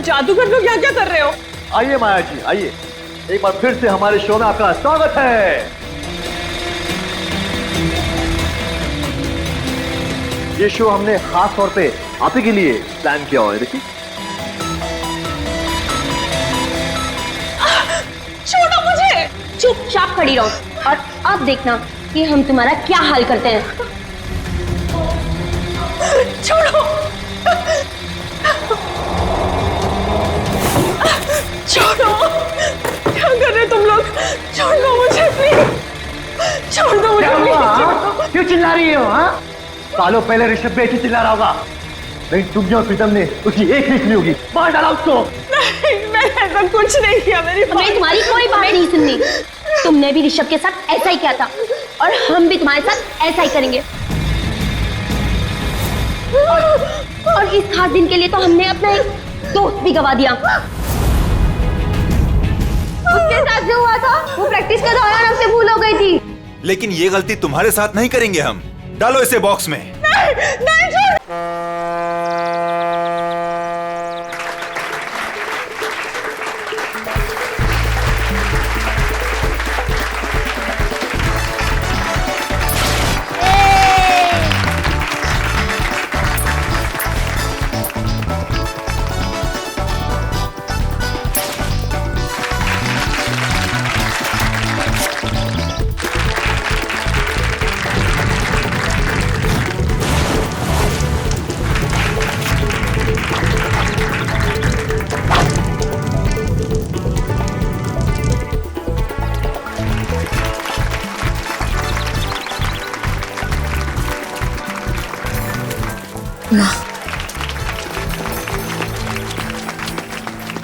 जादूगर लोग यहाँ क्या कर रहे हो? आइए माया जी, आइए। एक बार फिर से हमारे शो में आपका स्वागत है। ये शो हमने खास तौर पे आप ही के लिए प्लान किया हुआ है। देखिए, छोड़ो मुझे। चुपचाप खड़ी रहो और अब देखना कि हम तुम्हारा क्या हाल करते हैं। छोड़ो, छोड़ो, क्या कर रहे हो तुम लोग? छोड़ दो मुझे प्लीज, छोड़ दो मुझे प्लीज। क्यों चिल्ला रही हो? हाँ, सालों पहले ऋषभ भी ऐसे चिल्ला रहा होगा। नहीं, तुमने और प्रीतम ने उसकी एक लिख ली होगी। मार डाला उसको। नहीं, मैंने ऐसा कुछ नहीं किया। मेरी हमें तुम्हारी कोई बात नहीं सुननी। तुमने भी ऋषभ के साथ ऐसा ही किया था और हम भी तुम्हारे साथ ऐसा ही करेंगे। और इस खास दिन के लिए तो हमने अपना एक दोस्त भी गवा दिया। उसके साथ जो हुआ था वो प्रैक्टिस के दौरान हमसे भूल हो गई थी। लेकिन ये गलती तुम्हारे साथ नहीं करेंगे हम। डालो इसे बॉक्स में। नहीं, छोड़।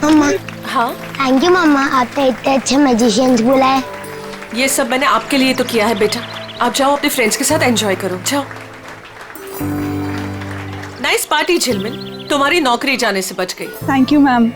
मम्मा। हाँ, थैंक यू मम्मा, आपने इतने अच्छे मैजिशियंस बुलाए। ये सब मैंने आपके लिए तो किया है बेटा। आप जाओ अपने फ्रेंड्स के साथ एंजॉय करो, जाओ। नाइस पार्टी झिलमिल, तुम्हारी नौकरी जाने से बच गई। Thank you ma'am.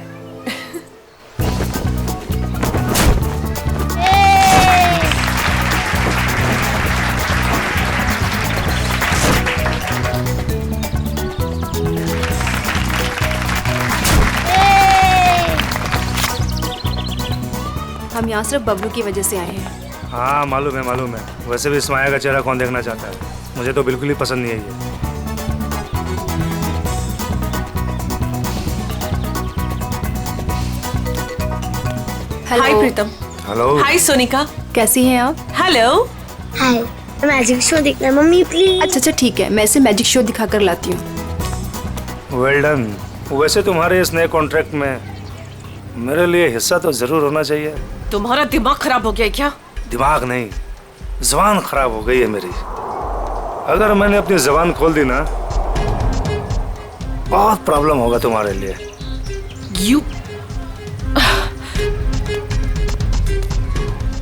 हम यहाँ सिर्फ बबलू की वजह से आए हैं। हाँ मालूम है, मालूम है। वैसे भी इस माया का चेहरा कौन देखना चाहता है? मुझे तो बिल्कुल ही पसंद नहीं है ये। हाय प्रीतम। हेलो। हाय सोनिका। कैसी हैं आप? हेलो। हाय, मैजिक शो देखना है मम्मी प्लीज। अच्छा ठीक है, मैं इसे मैजिक शो दिखा कर लाती हूँ। Well done. वैसे तुम्हारे इस नए कॉन्ट्रैक्ट में मेरे लिए हिस्सा तो जरूर होना चाहिए। तुम्हारा दिमाग खराब हो गया है क्या? दिमाग नहीं, जुबान खराब हो गई है मेरी। अगर मैंने अपनी जुबान खोल दी ना, बहुत प्रॉब्लम होगा तुम्हारे लिए। यू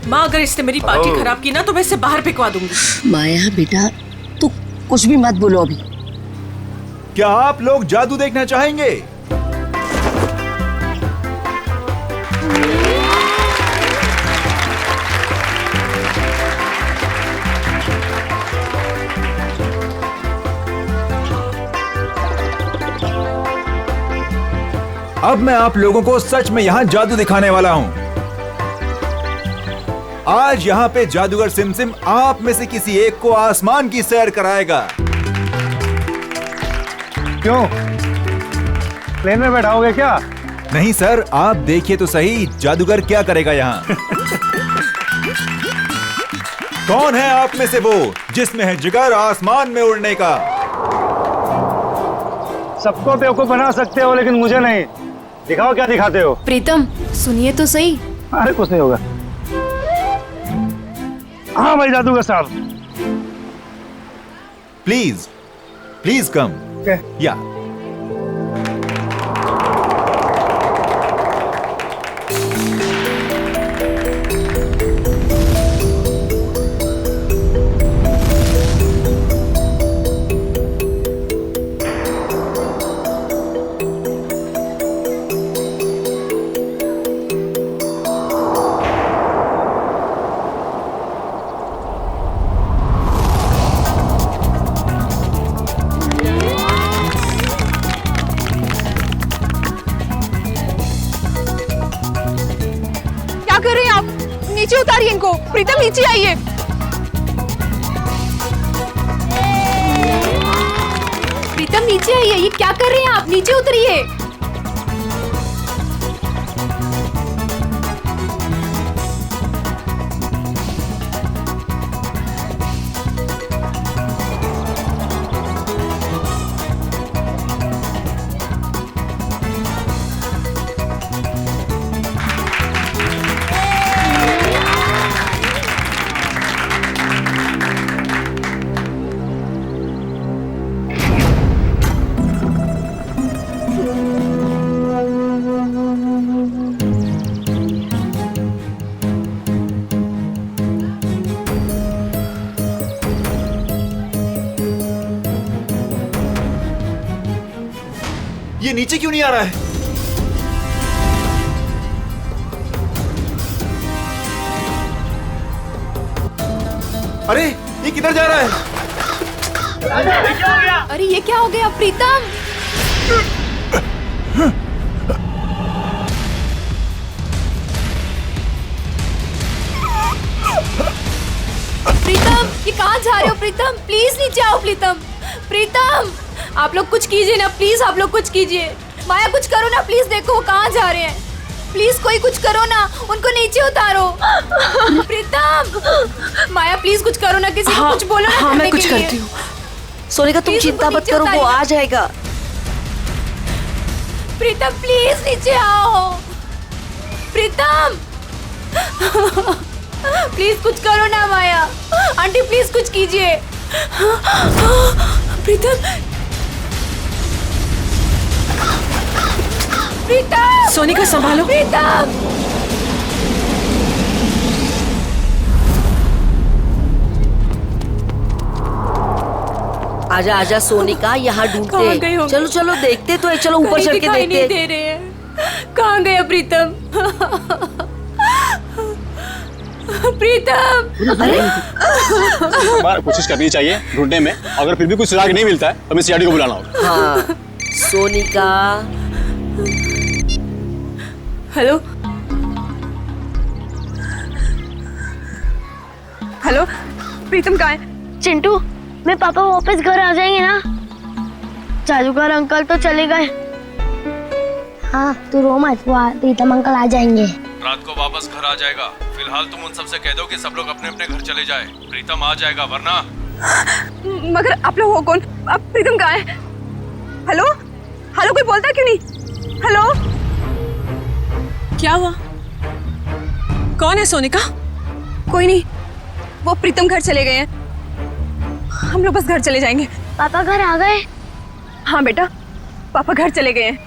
माँ, अगर इसने मेरी पार्टी खराब की ना तो मैं इसे बाहर फेंकवा दूंगी। माया बेटा, तू कुछ भी मत बोलो अभी। क्या आप लोग जादू देखना चाहेंगे? अब मैं आप लोगों को सच में यहाँ जादू दिखाने वाला हूँ। आज यहाँ पे जादूगर सिमसिम आप में से किसी एक को आसमान की सैर कराएगा। क्यों, प्लेन में बैठाओगे क्या? नहीं सर, आप देखिए तो सही जादूगर क्या करेगा यहाँ। कौन है आप में से वो जिसमें है जिगर आसमान में उड़ने का? सबको बेवकूफ बना सकते हो लेकिन मुझे नहीं। दिखाओ क्या दिखाते हो। प्रीतम सुनिए तो सही। अरे कुछ नहीं होगा। हाँ भाई जादूगर साहब। Please please come. या नीचे उतारिए इनको। प्रीतम नीचे आइए। प्रीतम नीचे आइए, ये क्या कर रहे हैं आप? नीचे उतरिए। ये नीचे क्यों नहीं आ रहा है? अरे ये किधर जा रहा है? अरे ये क्या हो गया प्रीतम? प्रीतम ये कहाँ जा रहे हो? प्रीतम प्लीज नीचे आओ। प्रीतम आप लोग कुछ कीजिए ना प्लीज, आप लोग कुछ कीजिए। माया कुछ करो ना प्लीज, देखो वो कहाँ जा रहे हैं। प्लीज कोई कुछ करो ना, उनको नीचे उतारो। प्रीतम माया प्लीज कुछ करो ना, किसी को कुछ बोलो ना। हाँ मैं कुछ करती हूँ। सोनिका तुम चिंता मत करो, वो आ जाएगा। प्रीतम प्लीज नीचे आओ। प्रीतम प्लीज कुछ करो ना माया। आंटी प्लीज कुछ कीजिए। प्रीतम सोनिका संभालो। प्रीतम आजा आजा सोनिका, यहाँ कहाँ गए ढूंढते। होंगे? चलो चलो देखते तो है, चलो ऊपर कहीं चढ़ के दिखाई नहीं देखते। दे रहे हैं। कहाँ गया प्रीतम? प्रीतम बार कोशिश करनी चाहिए ढूंढने में, अगर फिर भी कुछ सुराग नहीं मिलता है तो हमें सीआईडी को बुलाना होगा। हाँ सोनिका। हेलो हेलो, प्रीतम कहाँ है? चिंटू, मेरे पापा वापस घर आ जाएंगे ना? जादूगर अंकल तो चले गए। हाँ तू रो मत, प्रीतम अंकल आ जाएंगे। रात को वापस घर आ जाएगा। फिलहाल तुम उन सबसे कह दो कि सब लोग अपने अपने घर चले जाए। प्रीतम आ जाएगा, वरना। मगर आप लोग हो कौन? अब प्रीतम कहाँ है? हेलो हेलो, कोई बोलता क्यों नहीं? हेलो, क्या हुआ? कौन है सोनिका? कोई नहीं, वो प्रीतम घर चले गए हैं। हम लोग बस घर चले जाएंगे। पापा घर आ गए? हाँ बेटा, पापा घर चले गए हैं।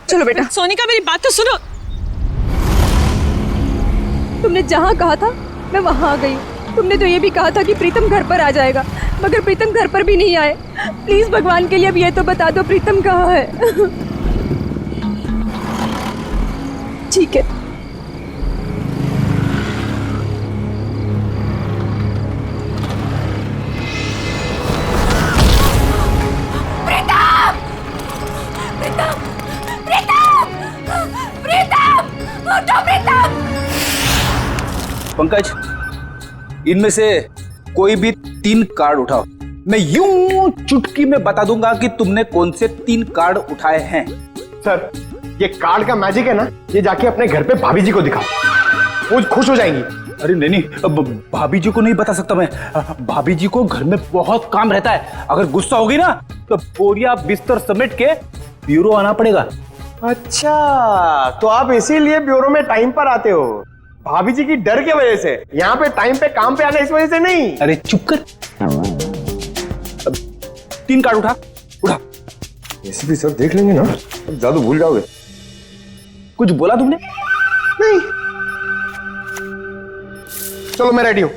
चलो बेटा। सोनिका मेरी बात तो सुनो। तुमने जहाँ कहा था मैं वहाँ आ गई। तुमने तो ये भी कहा था कि प्रीतम घर पर आ जाएगा, मगर प्रीतम घर पर भी नहीं आए। प्लीज भगवान के लिए अब ये तो बता दो प्रीतम कहाँ है। ठीक है। प्रीतम प्रीतम प्रीतम प्रीतम उठो प्रीतम। पंकज, इनमें से कोई भी 3 कार्ड उठाओ। मैं यूं चुटकी में बता दूंगा कि तुमने कौन से 3 कार्ड उठाए हैं। सर ये कार्ड का मैजिक है ना, ये जाके अपने घर पे भाभी जी को दिखाओ, वो खुश हो जाएंगी। अरे नहीं, अब भाभी जी को नहीं बता सकता मैं। भाभी जी को घर में बहुत काम रहता है। अगर गुस्सा होगी ना तो बोरिया बिस्तर समेट के ब्यूरो आना पड़ेगा। अच्छा, तो आप इसीलिए ब्यूरो में टाइम पर आते हो, भाभी जी की डर की वजह से। यहाँ पे टाइम पे काम पे आना इस वजह से नहीं। अरे चुप कर। 3 कार्ड उठा। ऐसे भी सर देख लेंगे ना, अब जादू भूल जाओगे। कुछ बोला तुमने? नहीं। चलो मैं रेडी हूं।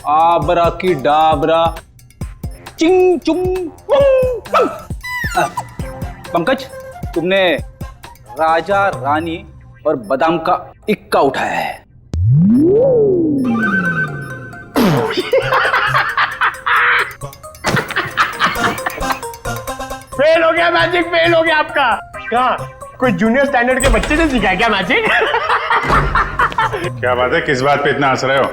आबरा की डाबरा चिंग चुंग पुंग। पंकज, तुमने राजा रानी और बादाम का इक्का उठाया है। फेल हो गया मैजिक, फेल हो गया आपका। कहाँ कोई जूनियर स्टैंडर्ड के बच्चे ने सिखाया क्या मैजिक? क्या बात है, किस बात पे इतना हंस रहे हो?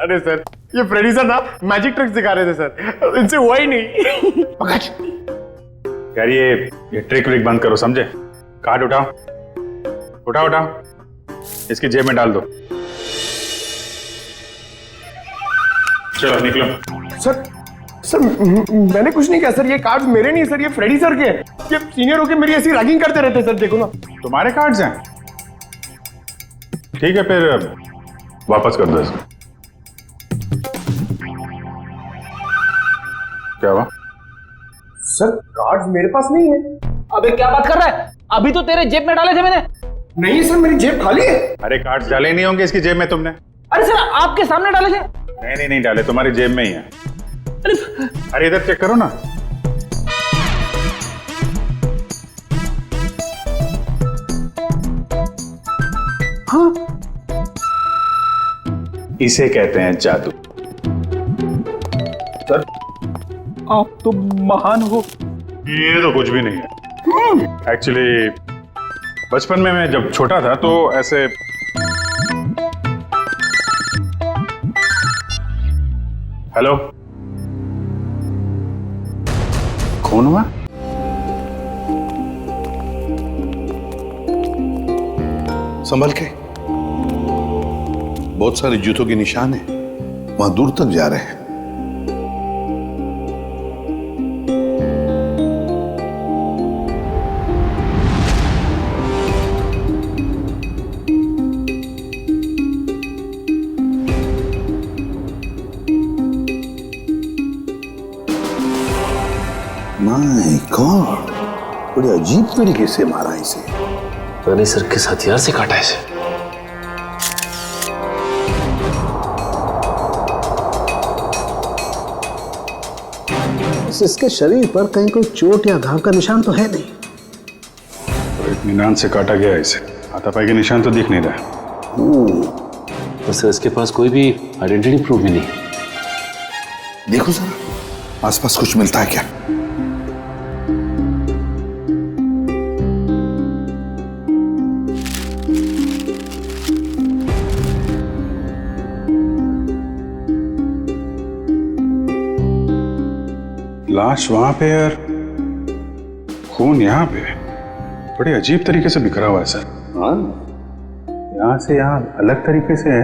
अरे सर, ये फ्रेडी सर ना मैजिक ट्रिक्स दिखा रहे थे सर, इनसे हुआ ही नहीं। यार ये ट्रिक व्रिक बंद करो, समझे? कार्ड उठाओ उठाओ उठाओ, इसकी जेब में डाल दो। चलो निकलो। सर मैंने कुछ नहीं किया सर, ये कार्ड्स मेरे नहीं सर, ये फ्रेडी सर के हैं। ये सीनियर होके मेरी ऐसी रैगिंग करते रहते सर, देखो ना। तुम्हारे कार्ड्स हैं? ठीक है फिर वापस कर दो इसको। क्या हुआ? सर कार्ड्स मेरे पास नहीं है। अबे क्या बात कर रहा है? अभी तो तेरे जेब में डाले थे मैंने। नहीं सर, मेरी जेब खाली है। अरे कार्ड्स डाले नहीं होंगे इसकी जेब में तुमने? अरे सर आपके सामने डाले थे। नहीं डाले, तुम्हारी जेब में ही है। अरे इधर चेक करो ना। हाँ, इसे कहते हैं जादू। सर आप तो महान हो। ये तो कुछ भी नहीं है। एक्चुअली बचपन में मैं जब छोटा था तो ऐसे हेलो, कौन हुआ? संभल के, बहुत सारे जूतों के निशान हैं, वहां दूर तक जा रहे हैं। माय गॉड, बड़ी अजीब तरीके से मारा इसे। पता नहीं सर किस हथियार से काटा इसे। इसके शरीर पर कहीं कोई चोट या घाव का निशान तो है नहीं। तो इत्मीनान से काटा गया इसे, हाथापाई के निशान तो दिख नहीं रहा। तो सर इसके पास कोई भी आइडेंटिटी प्रूफ भी नहीं। देखो सर, आसपास कुछ मिलता है क्या? लाश वहां पे और खून यहाँ पे, बड़े अजीब तरीके से बिखरा हुआ है सर। हाँ, यहाँ से यहाँ अलग तरीके से है,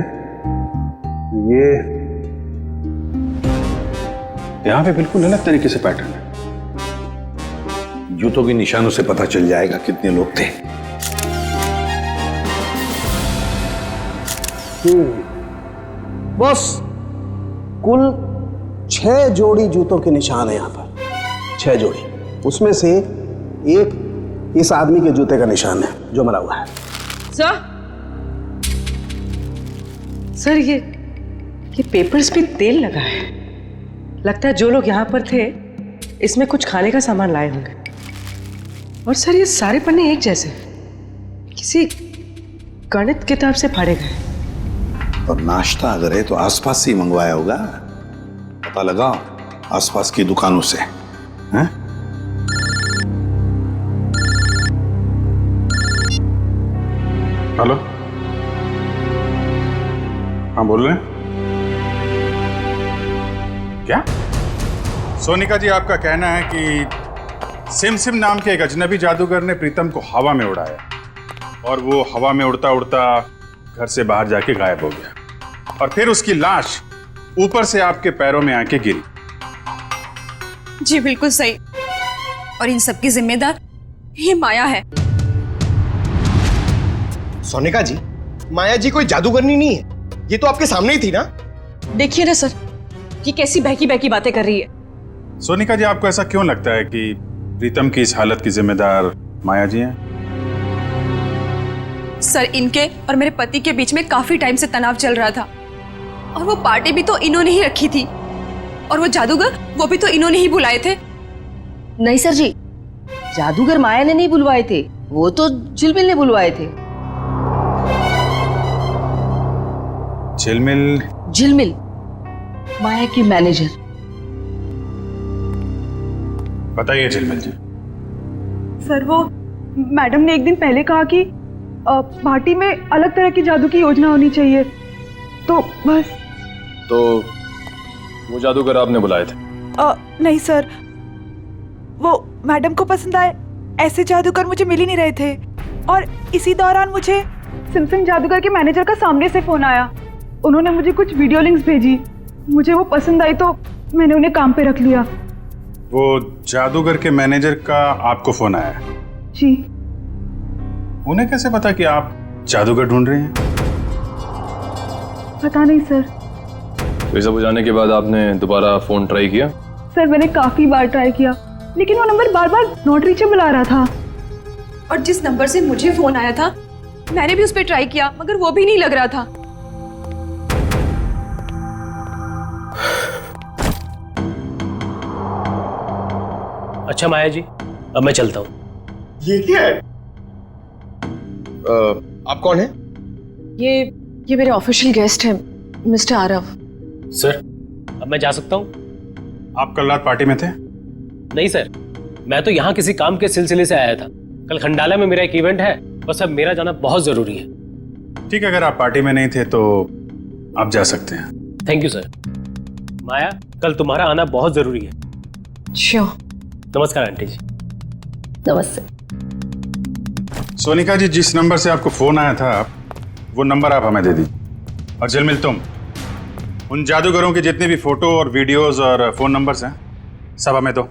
ये यहाँ पे बिल्कुल अलग तरीके से पैटर्न है। जूतों के निशानों से पता चल जाएगा कितने लोग थे। बॉस, कुल 6 जोड़ी जूतों के निशान है यहाँ पर। 6 जोड़ी, उसमें से एक इस आदमी के जूते का निशान है जो मरा हुआ है। सर ये पेपर्स पे तेल लगा है। लगता है जो लोग यहाँ पर थे इसमें कुछ खाने का सामान लाए होंगे। और सर ये सारे पन्ने एक जैसे, किसी गणित किताब से फाड़े गए। और नाश्ता अगर है तो आसपास से ही मंगवाया होगा। पता लगाओ आसपास की दुकानों से। हैं? हेलो, हाँ बोल रहे हैं? क्या? सोनिका जी, आपका कहना है कि सिम नाम के एक अजनबी जादूगर ने प्रीतम को हवा में उड़ाया और वो हवा में उड़ता उड़ता घर से बाहर जाके गायब हो गया, और फिर उसकी लाश ऊपर से आपके पैरों में आके गिरी। जी बिल्कुल सही। और इन सब की जिम्मेदार ये माया है। सोनिका जी, माया जी कोई जादूगरनी नहीं है, ये तो आपके सामने ही थी ना। देखिए ना सर, ये कैसी बहकी बहकी बातें कर रही है। सोनिका जी, आपको ऐसा क्यों लगता है कि प्रीतम की इस हालत की जिम्मेदार माया जी हैं? सर, इनके और मेरे पति के बीच में काफी टाइम से तनाव चल रहा था, और वो पार्टी भी तो इन्होंने ही रखी थी, और वो जादूगर वो भी तो इन्होंने ही बुलाए थे। नहीं सर जी, जादूगर माया ने नहीं बुलवाए थे, वो तो झिलमिल ने बुलवाए थे। झिलमिल माया की मैनेजर। बताइए झिलमिल जी। सर, वो मैडम ने एक दिन पहले कहा कि भाटी में अलग तरह की जादू की योजना होनी चाहिए, तो बस। तो वो जादूगर आपने बुलाए थे? नहीं सर, वो मैडम को पसंद आए ऐसे जादूगर मुझे मिल ही नहीं रहे थे। और इसी दौरान मुझे सिमसिम जादूगर के मैनेजर का सामने से फोन आया। उन्होंने मुझे कुछ वीडियो लिंक्स भेजी, मुझे वो पसंद आई तो मैंने उन्हें काम पे रख लिया। वो जादूगर के मैनेजर का आपको फोन आया? जी। उन्हें कैसे पता कि आप जादूगर ढूंढ रहे हैं? पता नहीं सर। ये सब हो जाने के बाद आपने दोबारा फोन ट्राई किया? सर मैंने काफी बार ट्राई किया, लेकिन वो नंबर बार बार नॉट रीचेबल आ रहा था। और जिस नंबर से मुझे फोन आया था मैंने भी उस पर ट्राई किया, मगर वो भी नहीं लग रहा था। अच्छा माया जी, अब मैं चलता हूँ। ये क्या है? आप कौन है? ये मेरे ऑफिशियल गेस्ट हैं, मिस्टर आरव। सर, अब मैं जा सकता हूँ? आप कल रात पार्टी में थे? नहीं सर, मैं तो यहाँ किसी काम के सिलसिले से आया था। कल खंडाला में मेरा एक इवेंट है, बस अब मेरा जाना बहुत जरूरी है। ठीक है, अगर आप पार्टी में नहीं थे तो आप जा सकते हैं। Thank you sir. माया, कल तुम्हारा आना बहुत जरूरी है। श्योर। नमस्कार आंटी जी। नमस्ते। सोनिका जी, जिस नंबर से आपको फोन आया था वो नंबर आप हमें दे दीजिए। और जलमिल, तुम उन जादूगरों के जितने भी फोटो और वीडियोस और फोन नंबर्स हैं सब हमें दो।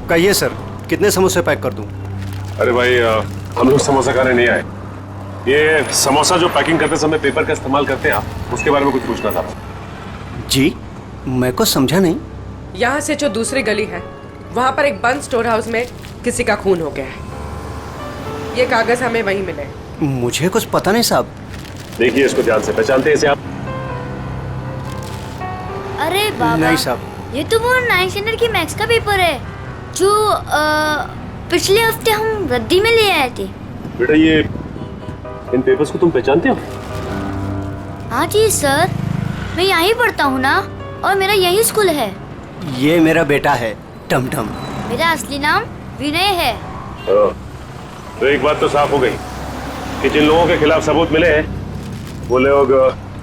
कहिए सर, कितने समोसे पैक कर दूं? अरे भाई, हम लोग समोसा खाने नहीं आए। ये समोसा जो पैकिंग करते समय पेपर का इस्तेमाल करते हैं आप, उसके बारे में कुछ पूछना था। जी, मैं को समझा नहीं। यहाँ से जो दूसरी गली है वहाँ पर एक बंद स्टोर हाउस में किसी का खून हो गया है। ये कागज हमें वहीं मिले। मुझे कुछ पता नहीं साहब। देखिए इसको ध्यान से, पहचानते हैं इसे आप? अरे बाबा, नहीं साहब। ये तो वो 9th स्टैंडर्ड की मैथ्स का पेपर है जो पिछले हफ्ते हम रद्दी में ले आए थे। बेटा, ये इन पेपर्स को तुम पहचानते हो? हाँ जी सर, मैं यहीं पढ़ता हूँ ना, और मेरा यही स्कूल है। ये मेरा बेटा है, टमटम। मेरा असली नाम विनय है। तो एक बात तो साफ हो गई कि जिन लोगों के खिलाफ सबूत मिले हैं वो लोग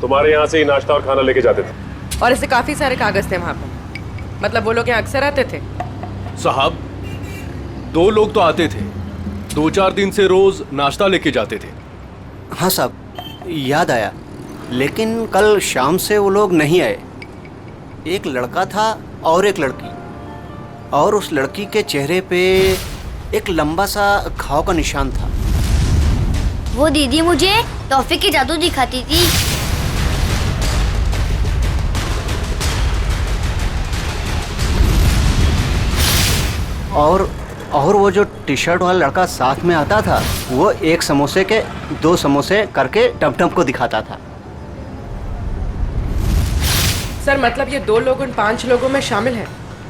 तुम्हारे यहाँ से ही नाश्ता और खाना लेके जाते थे। और ऐसे काफी सारे कागज थे वहाँ पर। मतलब वो लोग यहाँ अक्सर आते थे? साहब, 2 लोग तो आते थे, 2-4 दिन से रोज नाश्ता लेके जाते थे। हाँ साहब, याद आया, लेकिन कल शाम से वो लोग नहीं आए। एक लड़का था और एक लड़की, और उस लड़की के चेहरे पे एक लंबा सा घाव का निशान था। वो दीदी मुझे टॉफी की जादू दिखाती थी। और वो जो टी शर्ट वाला लड़का साथ में आता था, वो एक समोसे के 2 समोसे करके टमटम को दिखाता था। सर, मतलब ये 2 लोग उन 5 लोगों में शामिल हैं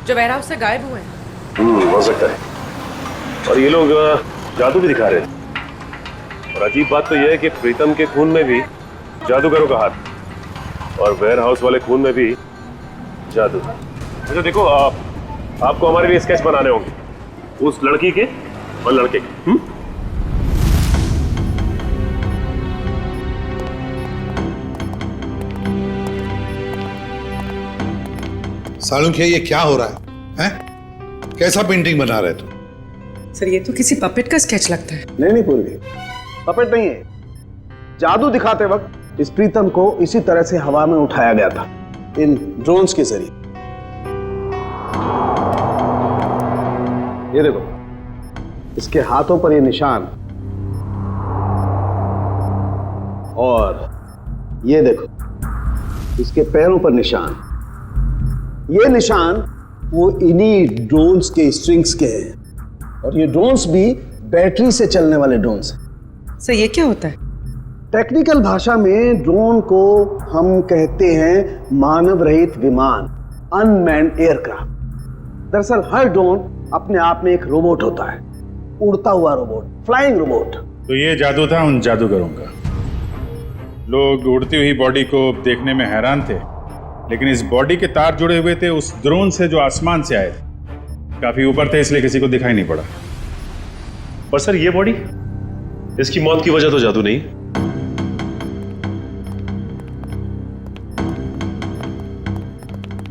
जो वेयरहाउस से गायब हुए हैं। हो सकता है। और ये लोग जादू भी दिखा रहे थे। और अजीब बात तो ये है कि प्रीतम के खून में भी जादूगरों का हाथ, और वेयरहाउस वाले खून में भी जादू। अच्छा देखो, आपको हमारे लिए स्केच बनाने होंगे, उस लड़की के और लड़के के। सालुंखे, ये क्या हो रहा है? हैं? कैसा पेंटिंग बना रहे तुम? सर, ये तो किसी पपेट का स्केच लगता है। नहीं पूर्वी, पपेट नहीं है। जादू दिखाते वक्त इस प्रीतम को इसी तरह से हवा में उठाया गया था, इन ड्रोन्स के जरिए। ये देखो, इसके हाथों पर ये निशान, और ये देखो इसके पैरों पर निशान। ये निशान वो इन्हीं ड्रोन्स के स्ट्रिंग्स के हैं, और ये ड्रोन्स भी बैटरी से चलने वाले ड्रोन्स हैं। सर, ये क्या होता है? टेक्निकल भाषा में ड्रोन को हम कहते हैं मानव रहित विमान, अनमैन्ड एयरक्राफ्ट। दरअसल हर ड्रोन अपने आप में एक रोबोट होता है। उड़ता हुआ रोबोट, फ्लाइंग रोबोट। तो ये जादू था उन जादूगरों का। लोग उड़ती हुई बॉडी को देखने में हैरान थे, लेकिन इस बॉडी के तार जुड़े हुए थे उस ड्रोन से जो आसमान से आए थे। काफी ऊपर थे, इसलिए किसी को दिखाई नहीं पड़ा। पर सर ये बॉडी, इसकी मौत की वजह तो जादू नहीं।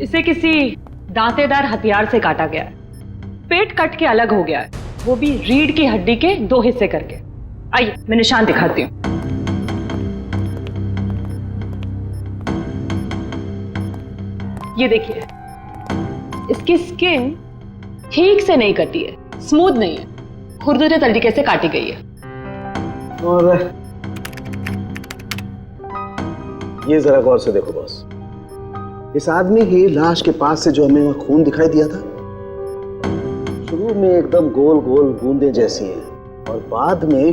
इसे किसी दांतेदार हथियार से काटा गया है। पेट कट के अलग हो गया है, वो भी रीढ़ की हड्डी के 2 हिस्से करके। आइए मैं निशान दिखाती हूँ। ये देखिए, इसकी स्किन ठीक से नहीं कटी है, स्मूथ नहीं है, खुरदुरे तरीके से काटी गई है। और ये जरा गौर से देखो बॉस, इस आदमी की लाश के पास से जो हमें वहां खून दिखाई दिया था, शुरू में एकदम गोल गोल बूंदें जैसी हैं, और बाद में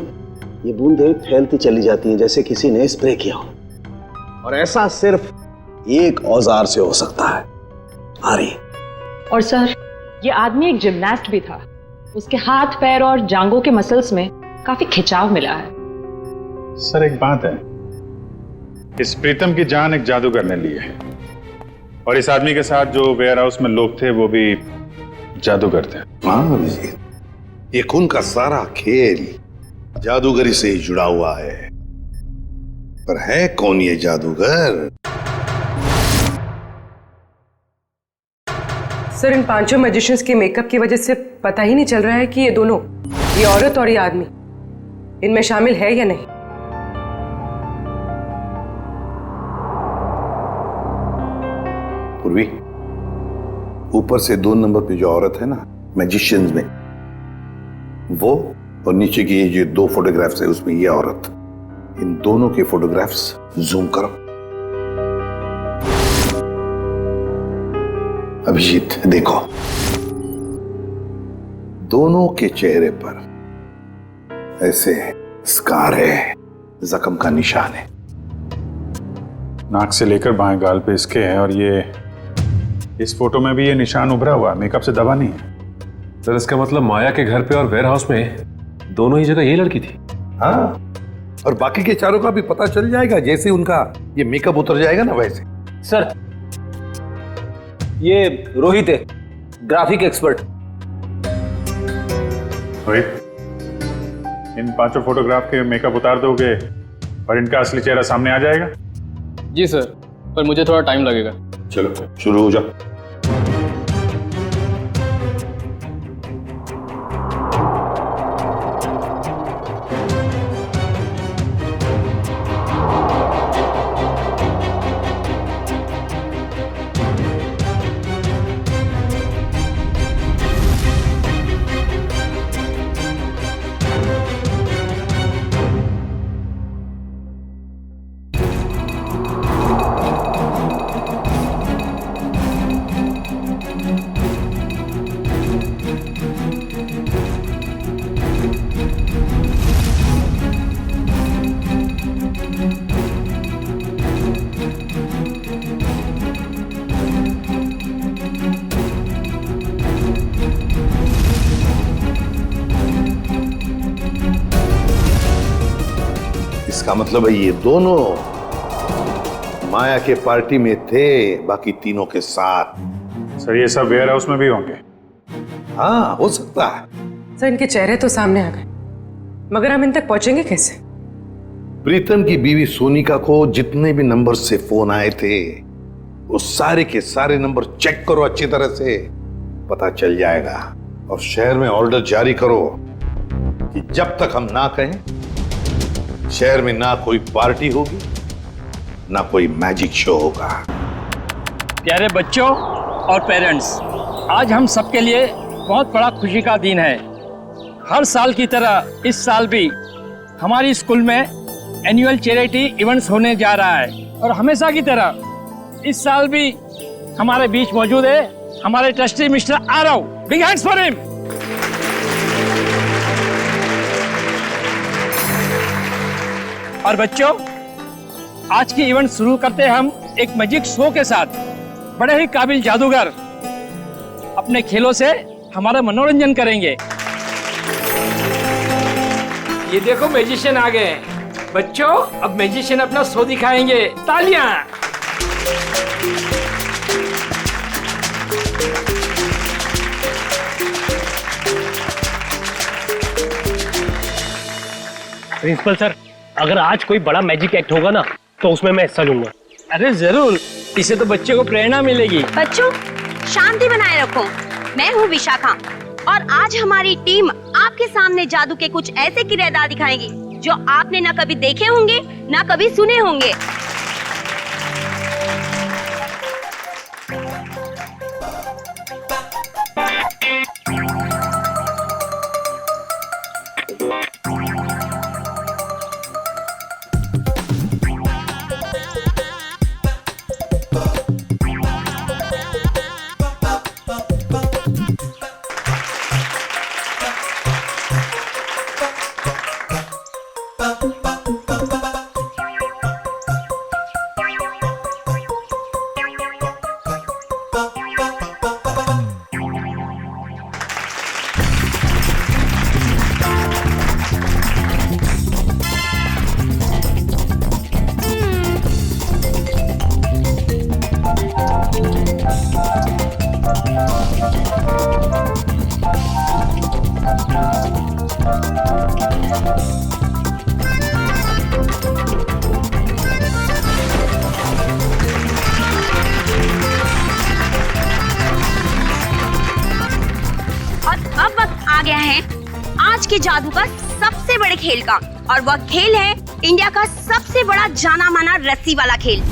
ये बूंदें फैलती चली जाती हैं जैसे किसी ने स्प्रे किया हो। और ऐसा सिर्फ एक औजार से हो सकता है। आरी। और सर, ये आदमी एक जिम्नास्ट भी था। उसके हाथ, पैर और जांघों के मसल्स में काफी खिंचाव मिला है। सर एक बात है, इस प्रीतम की जान एक जादूगर ने ली है, और इस आदमी के साथ जो वेयर हाउस में लोग थे वो भी जादूगर थे। हाँ अभिजीत, ये खून का सारा खेल जादूगरी से ही जुड़ा हुआ है। पर है कौन ये जादूगर? सर, इन 5 मैजिशियंस के मेकअप की वजह से पता ही नहीं चल रहा है कि ये दोनों, ये औरत और ये आदमी, इनमें शामिल है या नहीं। पूर्वी, ऊपर से 2 नंबर पे जो औरत है ना मैजिशियंस में, वो, और नीचे की ये जो 2 फोटोग्राफ्स है उसमें ये औरत, इन दोनों के फोटोग्राफ्स जूम करो। अभिजीत देखो, दोनों के चेहरे पर ऐसे स्कार है, जख्म का निशान है। नाक से लेकर बाएं गाल पे इसके है, और ये इस फोटो में भी ये निशान उभरा हुआ, मेकअप से दबा नहीं है। सर इसका मतलब माया के घर पे और वेयर हाउस में दोनों ही जगह ये लड़की थी। हाँ, और बाकी के चारों का भी पता चल जाएगा जैसे उनका ये मेकअप उतर जाएगा ना वैसे। सर, ये रोहित है, ग्राफिक एक्सपर्ट। रोहित, इन 5 फोटोग्राफ के मेकअप उतार दोगे और इनका असली चेहरा सामने आ जाएगा? जी सर, पर मुझे थोड़ा टाइम लगेगा। चलो शुरू हो जाओ। इसका मतलब है ये दोनों माया के पार्टी में थे, बाकी तीनों के साथ। सर ये सब वेयर हाउस में भी होंगे? हाँ हो सकता है। सर, इनके चेहरे तो सामने आ गए, मगर हम इन तक पहुंचेंगे कैसे? प्रीतम की बीवी सोनिका को जितने भी नंबर से फोन आए थे, वो सारे के सारे नंबर चेक करो अच्छी तरह से, पता चल जाएगा। और शहर में ऑर्डर जारी करो कि जब तक हम ना कहें, शहर में ना कोई पार्टी होगी, ना कोई मैजिक शो होगा। प्यारे बच्चों और पेरेंट्स, आज हम सबके लिए बहुत बड़ा खुशी का दिन है। हर साल की तरह इस साल भी हमारी स्कूल में एनुअल चैरिटी इवेंट्स होने जा रहा है, और हमेशा की तरह इस साल भी हमारे बीच मौजूद है हमारे trustee mister Aarav. Big hands for him. और बच्चों, आज की इवेंट शुरू करते हैं हम एक मैजिक शो के साथ। बड़े ही काबिल जादूगर अपने खेलों से हमारा मनोरंजन करेंगे। ये देखो मैजिशियन आ गए। बच्चों अब मैजिशियन अपना शो दिखाएंगे। तालियां। प्रिंसिपल सर, अगर आज कोई बड़ा मैजिक एक्ट होगा ना तो उसमें मैं हिस्सा लूंगा। अरे जरूर, इससे तो बच्चे को प्रेरणा मिलेगी। बच्चों शांति बनाए रखो। मैं हूँ विशाखा और आज हमारी टीम आपके सामने जादू के कुछ ऐसे किरदार दिखाएगी जो आपने ना कभी देखे होंगे ना कभी सुने होंगे। आज के जादू का सबसे बड़े खेल का, और वह खेल है इंडिया का सबसे बड़ा जाना माना रस्सी वाला खेल।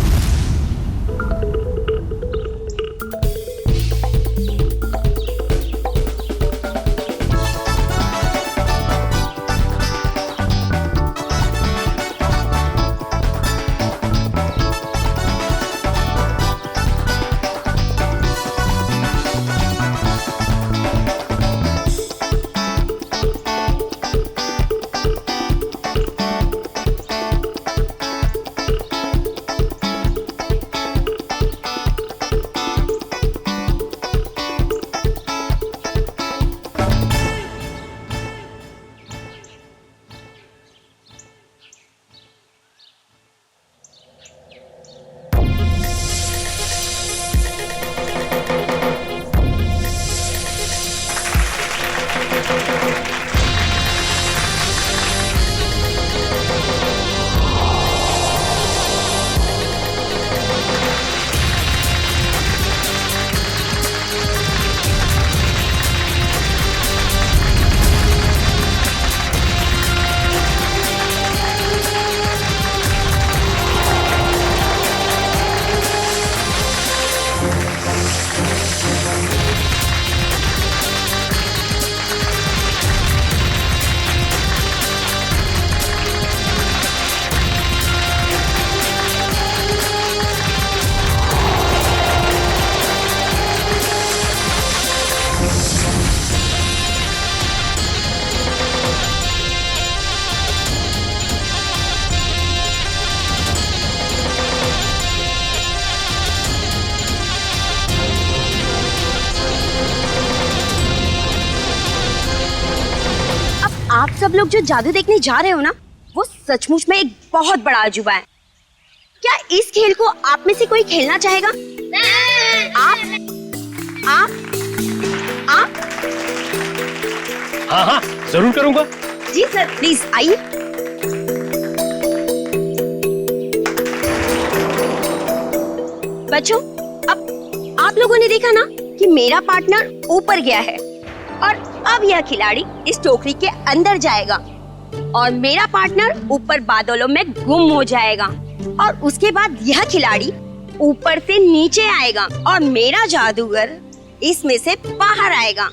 आप सब लोग जो जादू देखने जा रहे हो ना, वो सचमुच में एक बहुत बड़ा अजूबा है। क्या इस खेल को आप में से कोई खेलना चाहेगा? आप? हाँ हाँ जरूर करूंगा। जी सर, प्लीज आइए। बच्चों, अब आप लोगों ने देखा ना कि मेरा पार्टनर ऊपर गया है और अब यह खिलाड़ी इस टोकरी के अंदर जाएगा और मेरा पार्टनर ऊपर बादलों में गुम हो जाएगा और उसके बाद यह खिलाड़ी ऊपर से नीचे आएगा और मेरा जादूगर इसमें से बाहर आएगा।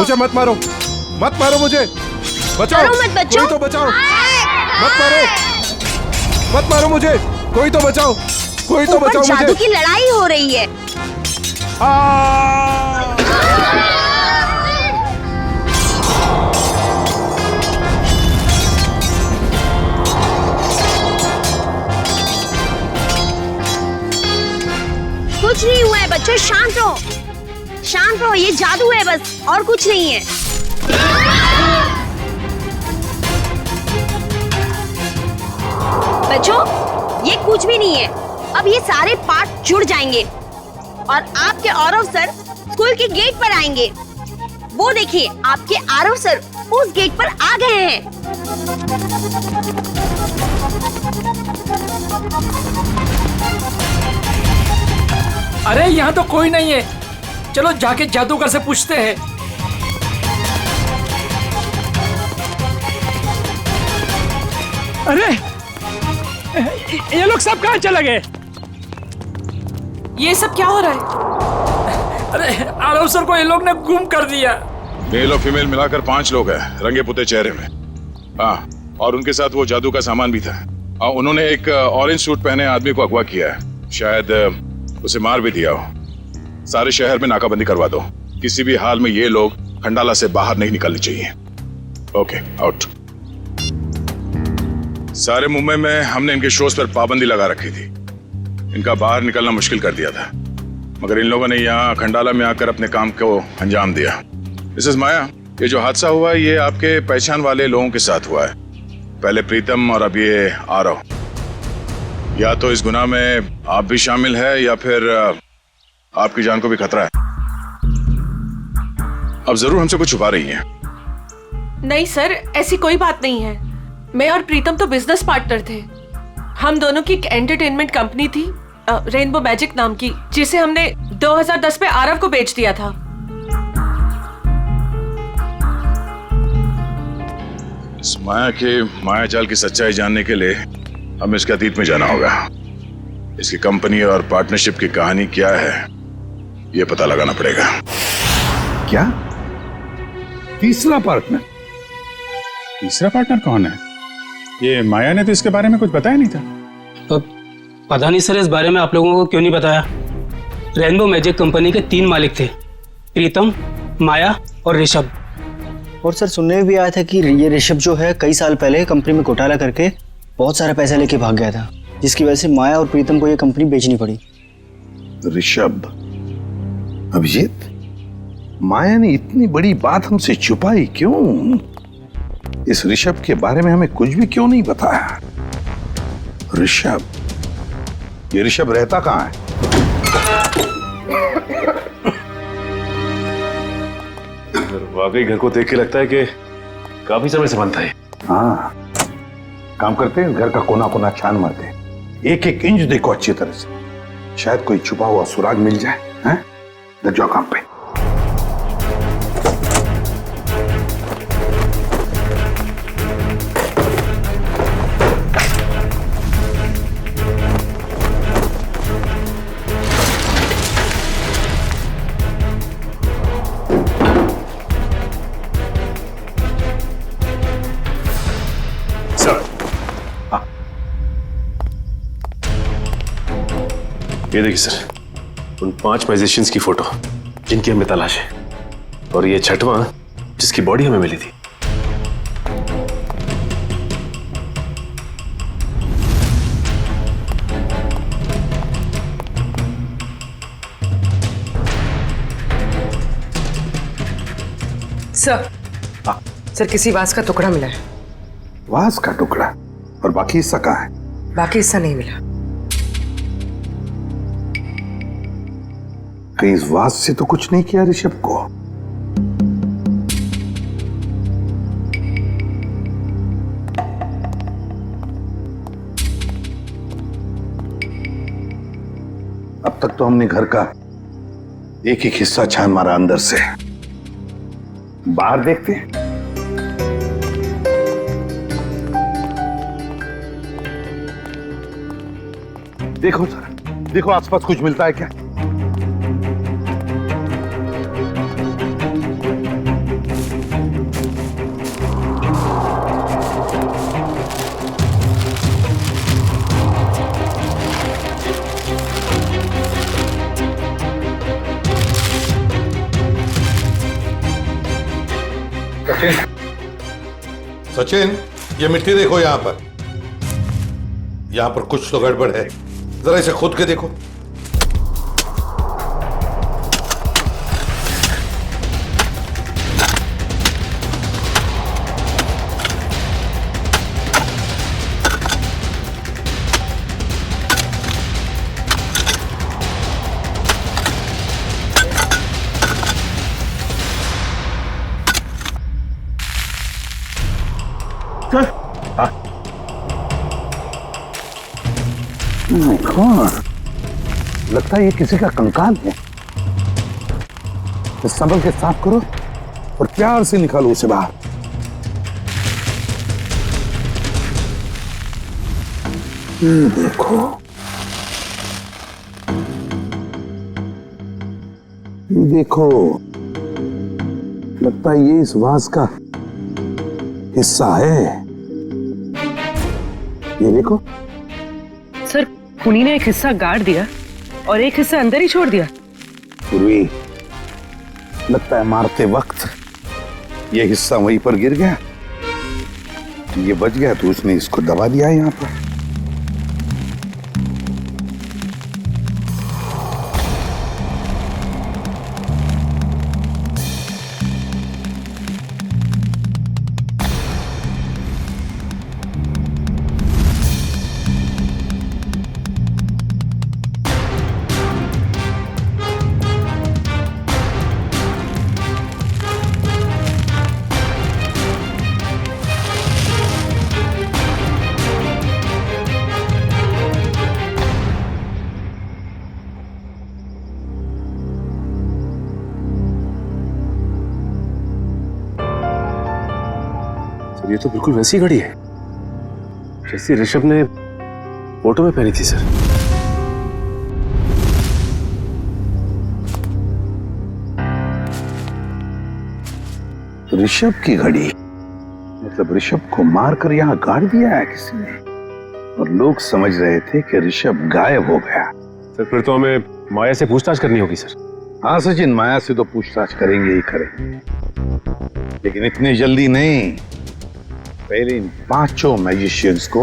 मुझे मत मारो, मत मारो मुझे, बचाओ, डरो मत बच्चों। कोई तो बचाओ, मत मारो, मत मारो मुझे, कोई तो बचाओ, कोई तो ऊपर बचाओ मुझे। जादू की लड़ाई हो रही है। कुछ नहीं हुआ है बच्चों, शांत रहो, शांत रहो, ये जादू है बस, और कुछ नहीं है। बच्चों ये कुछ भी नहीं है, अब ये सारे पार्ट जुड़ जाएंगे और आपके आरव सर स्कूल के गेट पर आएंगे। वो देखिए आपके आरव सर उस गेट पर आ गए हैं। अरे यहाँ तो कोई नहीं है, चलो जाके जादूगर से पूछते हैं। अरे ये लोग सब कहाँ चले गए? ये सब क्या हो रहा है? अरे आरव सर को ये लोग ने गुम कर दिया। मेल और फीमेल मिलाकर 5 लोग हैं, रंगे पुते चेहरे में। हाँ, और उनके साथ वो जादू का सामान भी था। हाँ, उन्होंने एक ऑरेंज सूट पहने आदमी को अगवा किया है, शायद उसे मार भी दिया हो। सारे शहर में नाकाबंदी करवा दो, किसी भी हाल में ये लोग खंडाला से बाहर नहीं निकलने चाहिए। Okay, out. सारे मुंबई में हमने इनके शोज पर पाबंदी लगा रखी थी, इनका बाहर निकलना मुश्किल कर दिया था, मगर इन लोगों ने यहाँ खंडाला में आकर अपने काम को अंजाम दिया। मिसेस माया, ये जो हादसा हुआ ये आपके पहचान वाले लोगों के साथ हुआ है, पहले प्रीतम और अब ये आरव। या तो इस गुनाह में आप भी शामिल है या फिर आपकी जान को भी खतरा है। अब जरूर हमसे कुछ छुपा रही हैं। नहीं सर, ऐसी कोई बात नहीं है। मैं और प्रीतम तो बिजनेस पार्टनर थे। हम दोनों की एक एंटरटेनमेंट कंपनी थी रेनबो मैजिक नाम की, जिसे हमने 2010 में आरव को बेच दिया था। इस माया के मायाजाल की सच्चाई जानने के लिए हमें इसके अतीत में जाना होगा। इसकी कंपनी और पार्टनरशिप की कहानी क्या है ये पता लगाना पड़ेगा। क्या? तीसरा पार्टनर? तीसरा पार्टनर कौन है? ये माया ने तो इसके बारे में कुछ बताया नहीं था। पता नहीं सर, इस बारे में आप लोगों को क्यों नहीं बताया। रेनबो मैजिक कंपनी के 3 मालिक थे, प्रीतम, माया और ऋषभ। और सर सुनने में भी आया था कि ये ऋषभ जो है कई साल पहले कंपनी में घोटाला करके बहुत सारा पैसा लेके भाग गया था, जिसकी वजह से माया और प्रीतम को ये कंपनी बेचनी पड़ी। ऋषभ, अभिजीत, माया ने इतनी बड़ी बात हमसे छुपाई क्यों? इस ऋषभ के बारे में हमें कुछ भी क्यों नहीं बताया? ऋषभ, ये ऋषभ रहता कहाँ है? वाकई घर को देख के लगता है कि काफी समय से बंद था ये। हाँ, काम करते हैं, घर का कोना कोना छान मारते हैं, एक एक इंच देखो अच्छी तरह से, शायद कोई छुपा हुआ सुराग मिल जाए। हैं? लग जाओ काम पे। ये देखिए सर, उन 5 मैजिशियंस की फोटो जिनकी हमें तलाश है, और ये 6वां जिसकी बॉडी हमें मिली थी। सर, सर किसी वास का टुकड़ा मिला है। वास का टुकड़ा? और बाकी हिस्सा कहाँ है? बाकी हिस्सा नहीं मिला। कहीं इस वास से तो कुछ नहीं किया ऋषभ को? अब तक तो हमने घर का एक एक हिस्सा छान मारा अंदर से, बाहर देखते हैं। देखो सर, देखो आसपास कुछ मिलता है क्या? सचिन, सचिन, ये मिट्टी देखो यहाँ पर। यहाँ पर कुछ तो गड़बड़ है, जरा इसे खुद के देखो। लगता है ये किसी का कंकाल है। तो संभल के साफ करो और प्यार से निकालो उसे बाहर। देखो, देखो, लगता है ये इस वास का हिस्सा है। ये देखो। सर, खूनी ने एक हिस्सा गाड़ दिया और एक हिस्सा अंदर ही छोड़ दिया। पूर्वी, लगता है मारते वक्त ये हिस्सा वहीं पर गिर गया, ये बच गया तो उसने इसको दबा दिया यहाँ पर। ये तो बिल्कुल वैसी घड़ी है जैसी ऋषभ ने फोटो में पहनी थी सर। ऋषभ की घड़ी? मतलब ऋषभ को मारकर यहाँ गाड़ दिया है किसी ने, और लोग समझ रहे थे कि ऋषभ गायब हो गया। सर फिर तो हमें माया से पूछताछ करनी होगी सर। हाँ सचिन, माया से तो पूछताछ करेंगे ही करेंगे, लेकिन इतनी जल्दी नहीं। पहले इन 5 मैजिशियंस को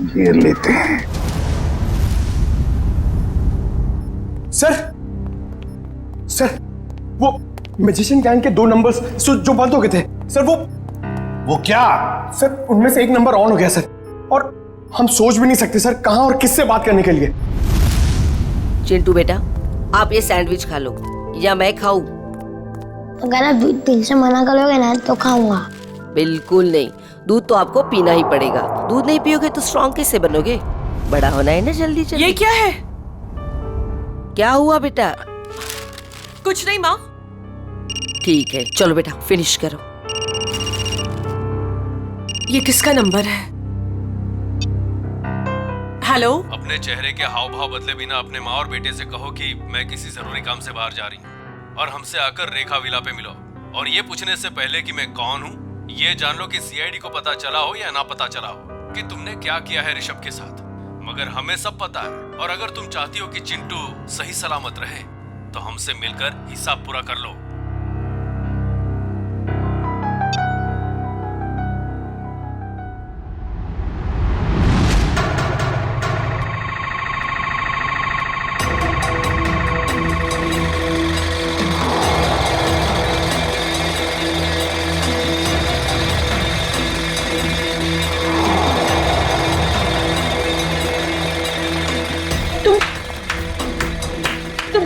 घेर लेते हैं। सर, सर, वो मैजिशियन गैंग के 2 नंबर्स जो बंद हो गए थे सर, वो क्या? सर उनमें से एक नंबर ऑन हो गया सर, और हम सोच भी नहीं सकते सर कहां और किससे बात करने के लिए। चिंटू बेटा, आप ये सैंडविच खा लो या मैं खाऊं? अगर आप दिल से मना करोगे ना तो खाऊंगा। बिल्कुल नहीं, दूध तो आपको पीना ही पड़ेगा। दूध नहीं पियोगे तो स्ट्रॉन्ग कैसे बनोगे? बड़ा होना है ना जल्दी जल्दी। ये क्या है? क्या हुआ बेटा? कुछ नहीं माँ। ठीक है, चलो बेटा फिनिश करो। ये किसका नंबर है? हेलो? अपने चेहरे के हाव भाव बदले बिना अपने माँ और बेटे से कहो कि मैं किसी जरूरी काम से बाहर जा रही हूँ, और हमसे आकर रेखा विला पे मिलो। और ये पूछने से पहले कि मैं कौन हूँ, ये जान लो कि सीआईडी को पता चला हो या ना पता चला हो कि तुमने क्या किया है ऋषभ के साथ, मगर हमें सब पता है। और अगर तुम चाहती हो कि चिंटू सही सलामत रहे तो हमसे मिलकर हिसाब पूरा कर लो।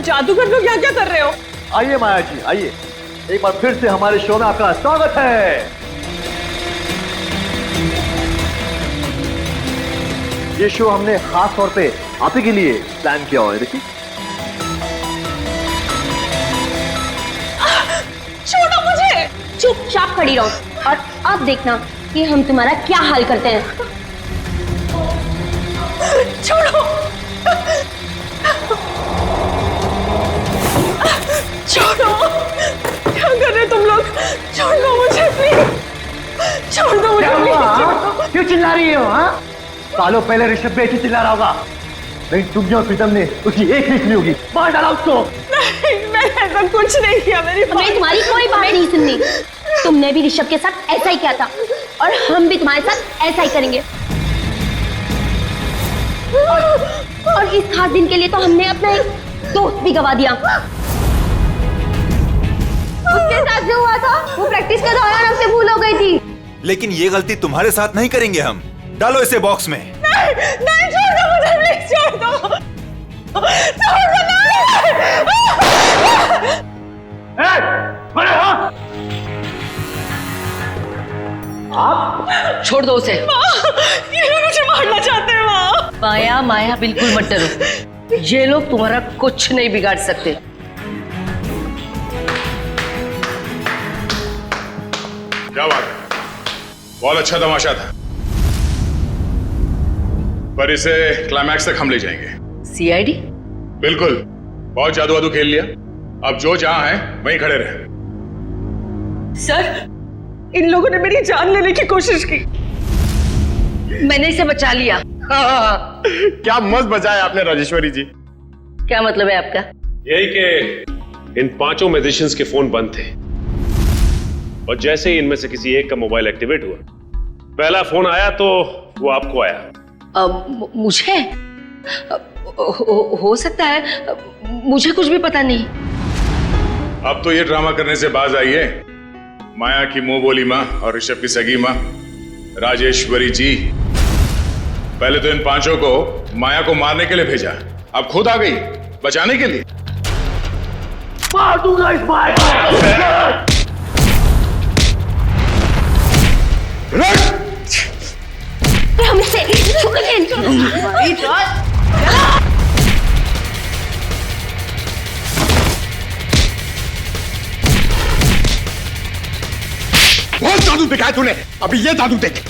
जादूगर लोग यहाँ क्या कर रहे हो? आइए माया जी, आइए। एक बार फिर से हमारे शो में आपका स्वागत है। ये शो हमने खास तौर पे आप ही के लिए प्लान किया हुआ है। देखिए, छोड़ो मुझे। चुपचाप खड़ी रहो और अब देखना कि हम तुम्हारा क्या हाल करते हैं। छोड़ो, छोड़ो, क्या कर रहे हो तुम लोग? छोड़ दो मुझे प्लीज, छोड़ दो मुझे प्लीज। क्यों चिल्ला रही हो? हाँ, सालों पहले ऋषभ भी ऐसे चिल्ला रहा होगा, लेकिन तुम और प्रीतम ने उसकी एक लिख ली होगी। मार डाला उसको। नहीं, मैंने ऐसा कुछ नहीं किया। मेरी तुम्हारी कोई बात नहीं सुननी। तुमने भी ऋषभ के साथ ऐसा ही किया था और हम भी तुम्हारे साथ ऐसा ही करेंगे। और इस खास दिन के लिए तो हमने अपना एक दोस्त भी गवा दिया। उसके साथ जो हुआ था वो प्रैक्टिस के दौरान हमसे भूल हो गई थी। लेकिन ये गलती तुम्हारे साथ नहीं करेंगे हम। डालो इसे बॉक्स में। नहीं छोड़ दो मुझे, प्लीज छोड़ दो, छोड़ दो आप छोड़ दो उसे। ये लोग मुझे मारना चाहते हैं माँ। माया माया बिल्कुल मत डरो, ये लोग तुम्हारा कुछ नहीं बिगाड़ सकते। क्या बात है, बहुत अच्छा तमाशा था, पर इसे क्लाइमैक्स तक हम ले जाएंगे। सीआईडी? बिल्कुल, बहुत जादू वादू खेल लिया, अब जो जहां है वहीं खड़े रहे। सर, इन लोगों ने मेरी जान लेने की कोशिश की, मैंने इसे बचा लिया। क्या मस्त बचाया आपने राजेश्वरी जी। क्या मतलब है आपका? यही कि इन 5 मैजिशियंस के फोन बंद थे और जैसे ही इनमें से किसी एक का मोबाइल एक्टिवेट हुआ, पहला फोन आया तो वो आपको आया। मुझे हो सकता है, मुझे कुछ भी पता नहीं। अब तो ये ड्रामा करने से बाज आई है। माया की मुंह बोली माँ और ऋषभ की सगी माँ राजेश्वरी जी। पहले तो इन 5 को माया को मारने के लिए भेजा, अब खुद आ गई बचाने के लिए। मार दूंगा इस भाई को। हम इसे बहुत जादू दिखाया तूने, अभी ये जादू देख।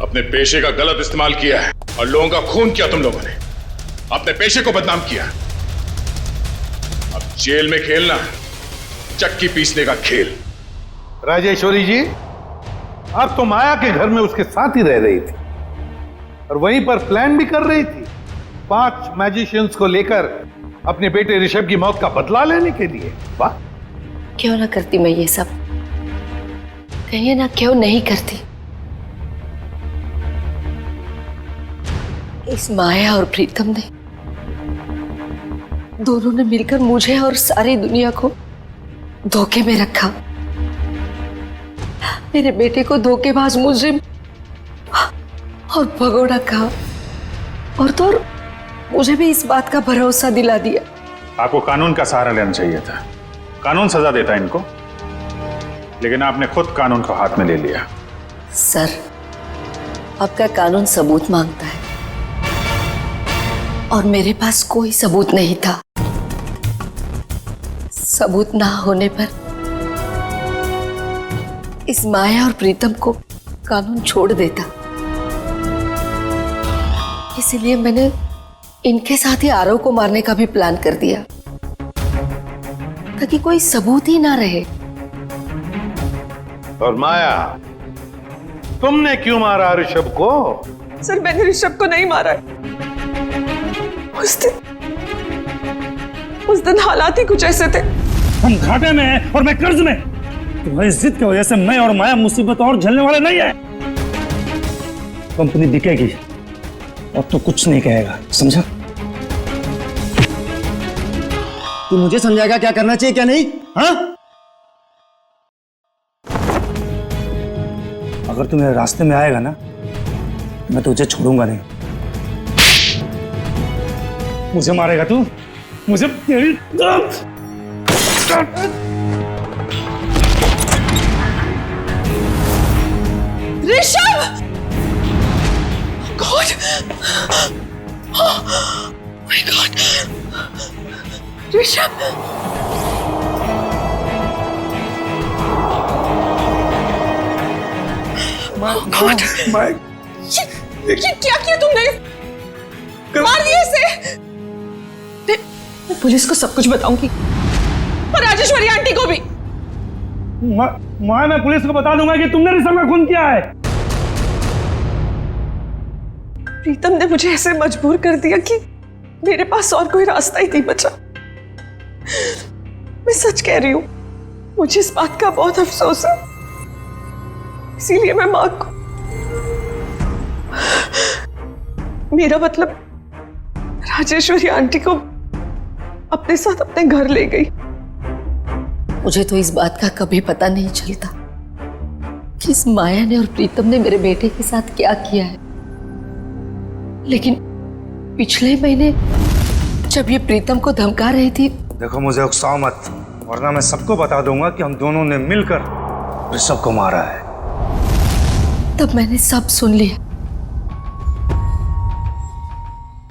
अपने पेशे का गलत इस्तेमाल किया है और लोगों का खून किया तुम लोगों ने, अपने पेशे को बदनाम किया। अब जेल में खेलना चक्की पीसने का खेल। राजेश्वरी जी, आप तो माया के घर में उसके साथ ही रह रही थी और वहीं पर प्लान भी कर रही थी 5 मैजिशियंस को लेकर अपने बेटे ऋषभ की मौत का बदला लेने के लिए। वाह, क्यों ना करती मैं ये सब, कहिए ना क्यों नहीं करती। इस माया और प्रीतम ने दोनों ने मिलकर मुझे और सारी दुनिया को धोखे में रखा। मेरे बेटे को धोखेबाज मुजरिम और भगोड़ा कहा और तो और मुझे भी इस बात का भरोसा दिला दिया। आपको कानून का सहारा लेना चाहिए था, कानून सजा देता इनको, लेकिन आपने खुद कानून को हाथ में ले लिया। सर, आपका कानून सबूत मांगता है और मेरे पास कोई सबूत नहीं था। सबूत ना होने पर इस माया और प्रीतम को कानून छोड़ देता। इसलिए मैंने इनके साथ ही आरव को मारने का भी प्लान कर दिया ताकि कोई सबूत ही ना रहे। और माया, तुमने क्यों मारा ऋषभ को? सर, मैंने ऋषभ को नहीं मारा। उस दिन हालात ही कुछ ऐसे थे। हम घाटे में हैं और मैं कर्ज में। तुम्हारी जिद की वजह से मैं और माया मुसीबत और झेलने वाले नहीं है। कंपनी बिकेगी और तो कुछ नहीं कहेगा, समझा? तू मुझे समझाएगा क्या करना चाहिए क्या नहीं? हाँ? अगर तू मेरे रास्ते में आएगा ना, मैं तुझे छोड़ूंगा नहीं। मुझे मारेगा तू? मुझे तेरी Rishabh! God! Oh my God! Rishabh! God! ये क्या किया तुमने? मार दिया इसे! मैं पुलिस को सब कुछ बताऊंगी और राजेश्वरी आंटी को भी। मैं पुलिस को बता दूंगा कि तुमने ऋषभ का खून किया है। प्रीतम ने मुझे ऐसे मजबूर कर दिया कि मेरे पास और कोई रास्ता ही नहीं बचा। मैं सच कह रही हूं, मुझे इस बात का बहुत अफसोस है। इसीलिए मैं मां को, मेरा मतलब राजेश्वरी आंटी को अपने साथ अपने घर ले गई। मुझे तो इस बात का कभी पता नहीं चलता कि इस माया ने और प्रीतम ने मेरे बेटे के साथ क्या किया है। लेकिन पिछले महीने जब ये प्रीतम को धमका रही थी। देखो मुझे उकसाओ मत, वरना मैं सबको बता दूंगा कि हम दोनों ने मिलकर ऋषभ को मारा है। तब मैंने सब सुन लिया।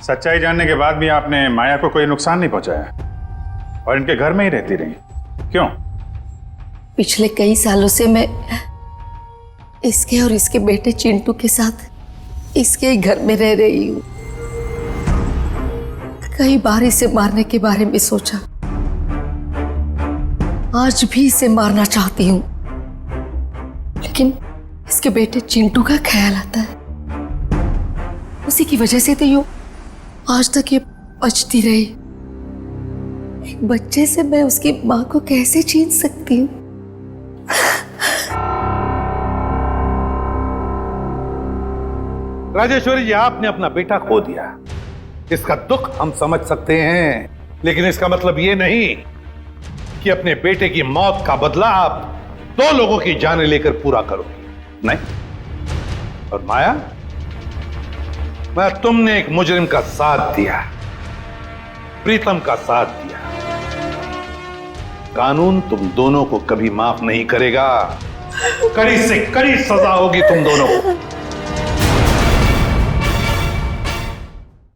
सच्चाई जानने के बाद भी आपने माया को कोई नुकसान नहीं पहुंचाया और इनके घर में ही रहती रही, क्यों? पिछले कई सालों से मैं इसके और इसके बेटे चिंटू के साथ इसके ही घर में रह रही हूँ। कई बार इसे मारने के बारे में सोचा, आज भी इसे मारना चाहती हूँ, लेकिन इसके बेटे चिंटू का ख्याल आता है। उसी की वजह से तो यूं आज तक ये बचती रही। एक बच्चे से मैं उसकी माँ को कैसे छीन सकती हूँ? राजेश्वरी जी, आपने अपना बेटा खो दिया, इसका दुख हम समझ सकते हैं, लेकिन इसका मतलब ये नहीं कि अपने बेटे की मौत का बदला आप 2 लोगों की जानें लेकर पूरा करोगे। नहीं। और माया, तुमने एक मुजरिम का साथ दिया, प्रीतम का साथ दिया। कानून तुम दोनों को कभी माफ नहीं करेगा। कड़ी से कड़ी सजा होगी तुम दोनों को।